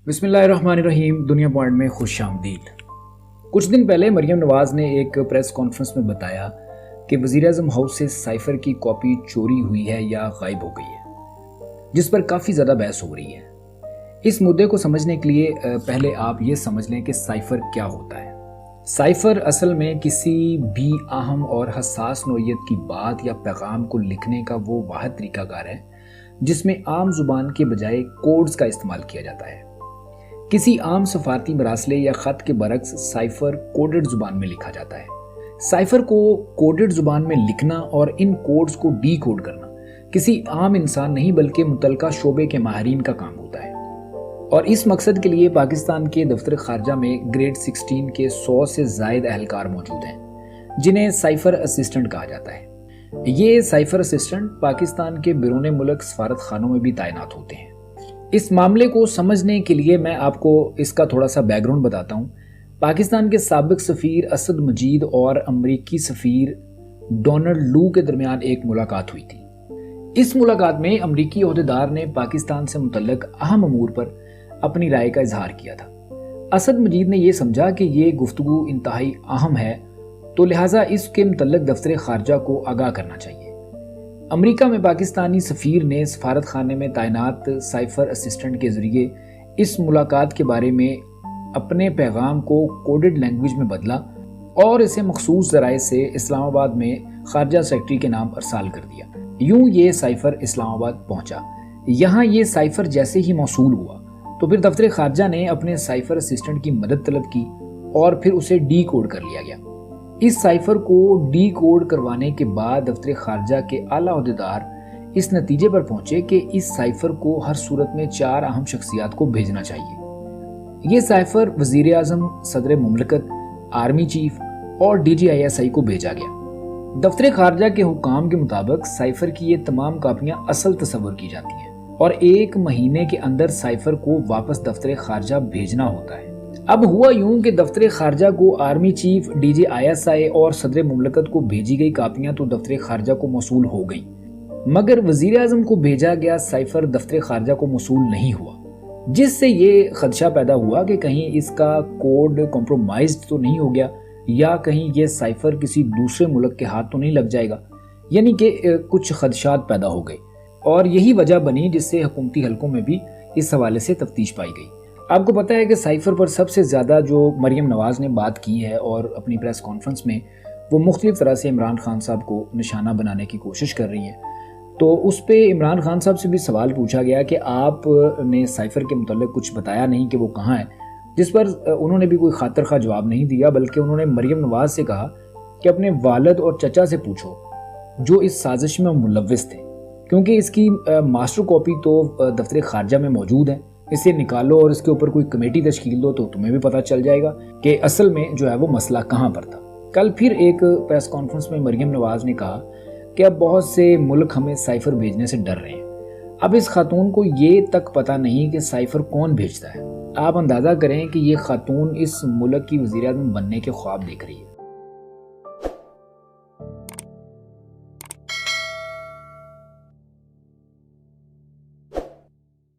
बिस्मिल्लाहिर्रहमानिर्रहीम। दुनिया पॉइंट में खुश आमदीद। कुछ दिन पहले मरियम नवाज ने एक प्रेस कॉन्फ्रेंस में बताया कि वज़ीर-ए-आज़म हाउस से साइफर की कॉपी चोरी हुई है या गायब हो गई है, जिस पर काफ़ी ज़्यादा बहस हो रही है। इस मुद्दे को समझने के लिए पहले आप ये समझ लें कि साइफर क्या होता है। साइफर असल में किसी भी अहम और हसास नौइयत की बात या पैगाम को लिखने का वो वाहिद तरीकाकार है जिसमें आम जुबान के बजाय कोड्स का इस्तेमाल किया जाता है। किसी आम सफारती मरासले या ख़त के बरक्स साइफर कोडेड जुबान में लिखा जाता है। साइफर को कोडेड जुबान में लिखना और इन कोड्स को डी कोड करना किसी आम इंसान नहीं बल्कि मुतलका शोबे के माहिरीन का काम होता है, और इस मकसद के लिए पाकिस्तान के दफ्तर खारजा में ग्रेड 16 के 100 से ज़ायद एहलकार मौजूद हैं, जिन्हें साइफर असिस्टेंट कहा जाता है। ये साइफर असिस्टेंट पाकिस्तान के बिरून मुल्क सफारत खानों में भी तैनात होते हैं। इस मामले को समझने के लिए मैं आपको इसका थोड़ा सा बैकग्राउंड बताता हूँ। पाकिस्तान के साबिक सफ़ीर असद मजीद और अमरीकी सफ़ीर डोनाल्ड लू के दरमियान एक मुलाकात हुई थी। इस मुलाकात में अमरीकी अहदेदार ने पाकिस्तान से मुतल्लिक अहम अमूर पर अपनी राय का इजहार किया था। असद मजीद ने यह समझा कि ये गुफ्तगू इंतहाई अहम है, तो लिहाजा इसके मुतल्लिक दफ्तर खारजा को आगाह करना चाहिए। अमेरिका में पाकिस्तानी सफ़ीर ने सफारत खाने में तैनात साइफर असिस्टेंट के ज़रिए इस मुलाकात के बारे में अपने पैगाम को कोडेड लैंग्वेज में बदला और इसे मखसूस ज़राए से इस्लामाबाद में खारजा सेक्रेटरी के नाम अरसाल कर दिया। यूं ये साइफर इस्लामाबाद पहुंचा। यहाँ ये साइफर जैसे ही मौसूल हुआ तो फिर दफ्तर खारजा ने अपने साइफर असिस्टेंट की मदद तलब की और फिर उसे डी कोड कर लिया गया। इस साइफर को डी कोड करवाने के बाद दफ्तर खारजा के आला अहदेदार इस नतीजे पर पहुंचे कि इस साइफर को हर सूरत में 4 अहम शख्सियात को भेजना चाहिए। ये साइफर वजीर आज़म, सदर मुमलकत, आर्मी चीफ और DGISI को भेजा गया। दफ्तर खारजा के हुकाम के मुताबिक साइफर की ये तमाम कापियां असल तस्वर की जाती हैं और 1 महीने के अंदर साइफर को वापस दफ्तर खारजा भेजना होता है। अब हुआ यूं कि दफ्तर खारजा को आर्मी चीफ, DGISI और सदर मुमलकत को भेजी गई कापियां तो दफ्तर खारजा को मौसूल हो गई, मगर वजीर आज़म को भेजा गया साइफर दफ्तर खारजा को मौसूल नहीं हुआ, जिससे ये खदशा पैदा हुआ कि कहीं इसका कोड कॉम्प्रोमाइज्ड तो नहीं हो गया या कहीं ये साइफर किसी दूसरे मुल्क के हाथ तो नहीं लग जाएगा। यानी कि कुछ खदशात पैदा हो गए और यही वजह बनी जिससे हुकूमती हलकों में भी इस हवाले से तफ्तीश पाई गई। आपको पता है कि साइफर पर सबसे ज़्यादा जो मरियम नवाज ने बात की है और अपनी प्रेस कॉन्फ्रेंस में वो मुख्तलिफ तरह से इमरान खान साहब को निशाना बनाने की कोशिश कर रही हैं। तो उस पर इमरान खान साहब से भी सवाल पूछा गया कि आपने साइफर के मुतल्लिक कुछ बताया नहीं कि वो कहाँ है, जिस पर उन्होंने भी कोई खातिर खा जवाब नहीं दिया, बल्कि उन्होंने मरियम नवाज से कहा कि अपने वालिद और चचा से पूछो जो इस साजिश में मुलव्विस थे, क्योंकि इसकी मास्टर कॉपी तो दफ्तर खारजा में मौजूद है। इसे निकालो और इसके ऊपर कोई कमेटी तश्कील दो तो तुम्हें भी पता चल जाएगा कि असल में जो है वो मसला कहाँ पर था। कल फिर एक प्रेस कॉन्फ्रेंस में मरियम नवाज ने कहा कि अब बहुत से मुल्क हमें साइफर भेजने से डर रहे हैं। अब इस खातून को ये तक पता नहीं कि साइफर कौन भेजता है। आप अंदाज़ा करें कि ये खातून इस मुल्क की वज़ीर-ए-आज़म बनने के ख्वाब देख रही है।